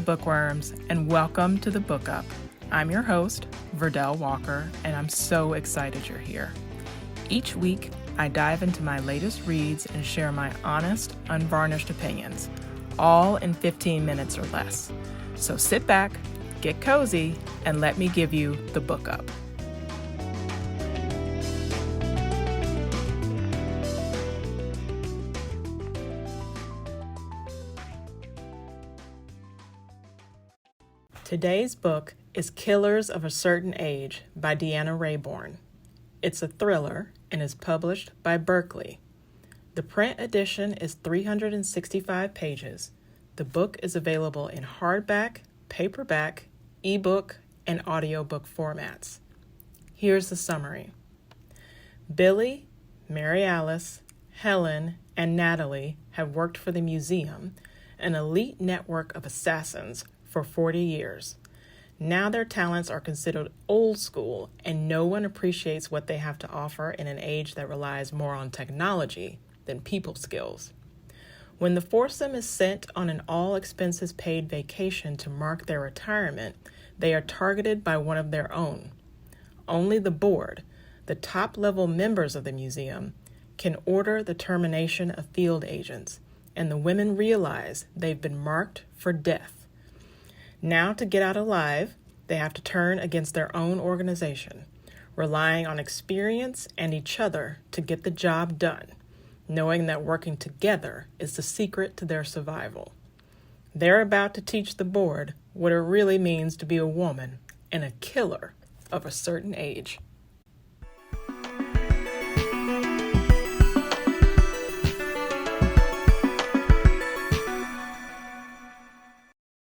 bookworms, and welcome to the Book Up. I'm your host, Verdell Walker, and I'm so excited you're here. Each week, I dive into my latest reads and share my honest, unvarnished opinions, all in 15 minutes or less. So sit back, get cozy, and let me give you the Book Up. Today's book is Killers of a Certain Age by Deanna Raybourn. It's a thriller and is published by Berkeley. The print edition is 365 pages. The book is available in hardback, paperback, eBook, and audiobook formats. Here's the summary. Billy, Mary Alice, Helen, and Natalie have worked for the museum, an elite network of assassins, for 40 years. Now their talents are considered old school, and no one appreciates what they have to offer in an age that relies more on technology than people skills. When the foursome is sent on an all-expenses-paid vacation to mark their retirement, they are targeted by one of their own. Only the board, the top-level members of the museum, can order the termination of field agents, and the women realize they've been marked for death. Now, to get out alive, they have to turn against their own organization, relying on experience and each other to get the job done, knowing that working together is the secret to their survival. They're about to teach the board what it really means to be a woman and a killer of a certain age.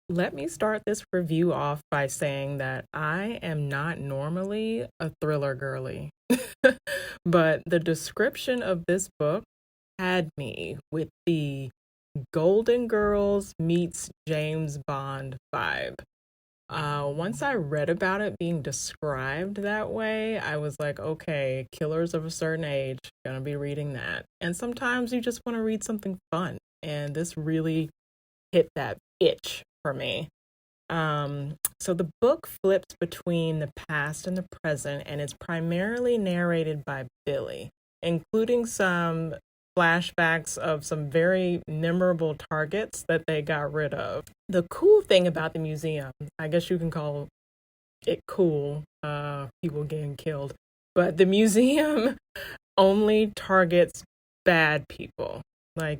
Let me start this review off by saying that I am not normally a thriller girly, but the description of this book had me with the Golden Girls meets James Bond vibe. Once I read about it being described that way, I was like, okay, Killers of a Certain Age, gonna be reading that. And sometimes you just want to read something fun, and this really hit that itch for me. So the book flips between the past and the present, and it's primarily narrated by Billy, including some flashbacks of some very memorable targets that they got rid of. The cool thing about the museum, I guess you can call it cool, people getting killed, but the museum only targets bad people. Like,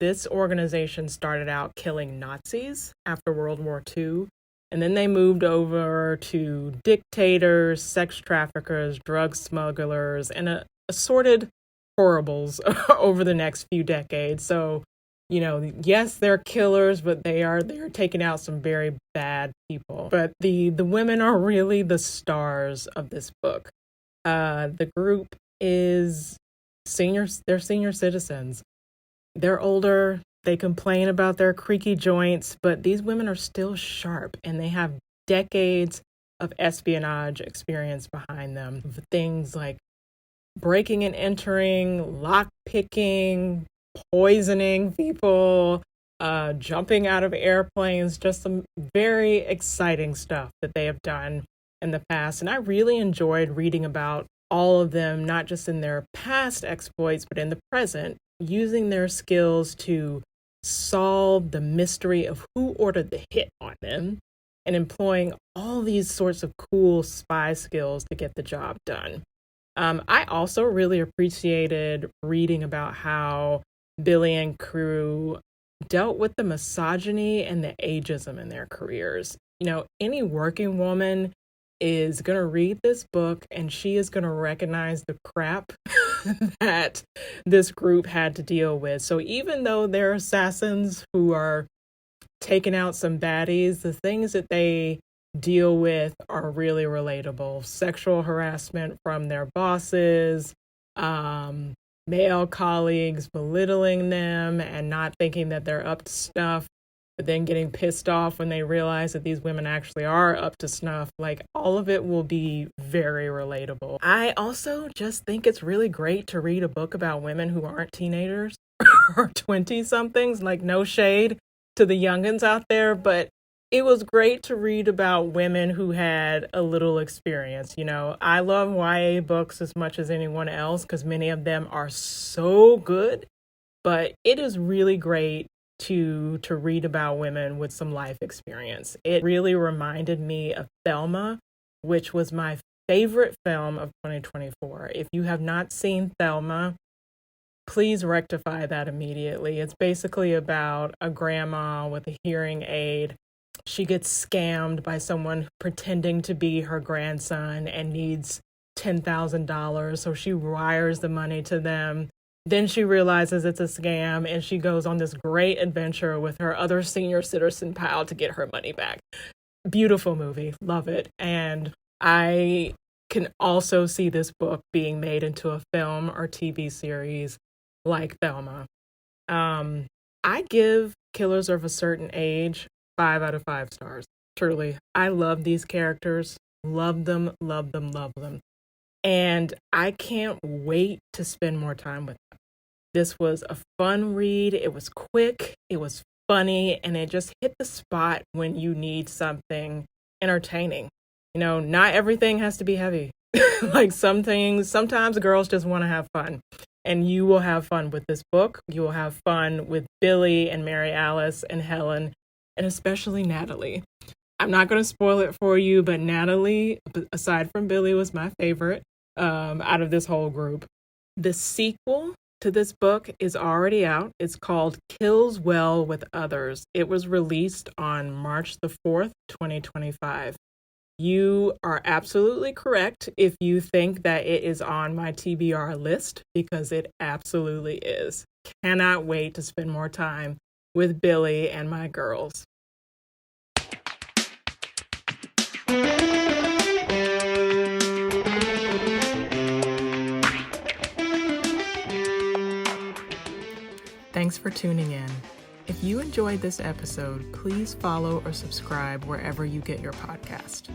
this organization started out killing Nazis after World War II, and then they moved over to dictators, sex traffickers, drug smugglers, and assorted horribles over the next few decades. So, yes, they're killers, but they're taking out some very bad people. But the women are really the stars of this book. The group is they're senior citizens. They're older, they complain about their creaky joints, but these women are still sharp, and they have decades of espionage experience behind them. Things like breaking and entering, lock picking, poisoning people, jumping out of airplanes, just some very exciting stuff that they have done in the past. And I really enjoyed reading about all of them, not just in their past exploits, but in the present, using their skills to solve the mystery of who ordered the hit on them, and employing all these sorts of cool spy skills to get the job done. I also really appreciated reading about how Billy and crew dealt with the misogyny and the ageism in their careers. Any working woman is going to read this book, and she is going to recognize the crap that this group had to deal with. So even though they're assassins who are taking out some baddies, the things that they deal with are really relatable. Sexual harassment from their bosses, male colleagues belittling them and not thinking that they're up to snuff, but then getting pissed off when they realize that these women actually are up to snuff. Like, all of it will be very relatable. I also just think it's really great to read a book about women who aren't teenagers or 20-somethings. Like, no shade to the youngins out there, but it was great to read about women who had a little experience. I love YA books as much as anyone else because many of them are so good, but it is really great to read about women with some life experience. It really reminded me of Thelma, which was my favorite film of 2024. If you have not seen Thelma, please rectify that immediately. It's basically about a grandma with a hearing aid. She gets scammed by someone pretending to be her grandson and needs $10,000. So she wires the money to them. Then she realizes it's a scam and she goes on this great adventure with her other senior citizen pal to get her money back. Beautiful movie. Love it. And I can also see this book being made into a film or TV series like Thelma. I give Killers of a Certain Age 5 out of 5 stars. Truly. I love these characters. Love them, love them, love them. And I can't wait to spend more time with them. This was a fun read. It was quick. It was funny. And it just hit the spot when you need something entertaining. Not everything has to be heavy. Like some things, sometimes girls just want to have fun. And you will have fun with this book. You will have fun with Billy and Mary Alice and Helen, and especially Natalie. I'm not going to spoil it for you, but Natalie, aside from Billy, was my favorite out of this whole group. The sequel to this book is already out. It's called Kills Well with Others. It was released on March the 4th, 2025. You are absolutely correct if you think that it is on my TBR list, because it absolutely is. Cannot wait to spend more time with Billy and my girls. Thanks for tuning in. If you enjoyed this episode, please follow or subscribe wherever you get your podcast.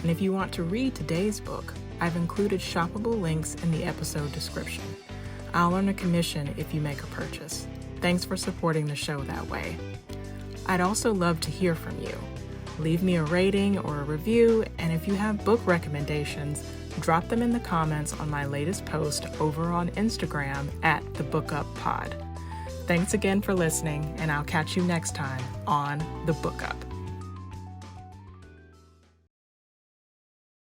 And if you want to read today's book, I've included shoppable links in the episode description. I'll earn a commission if you make a purchase. Thanks for supporting the show that way. I'd also love to hear from you. Leave me a rating or a review, and if you have book recommendations, drop them in the comments on my latest post over on Instagram at @thebookuppod. Thanks again for listening, and I'll catch you next time on The Book Up.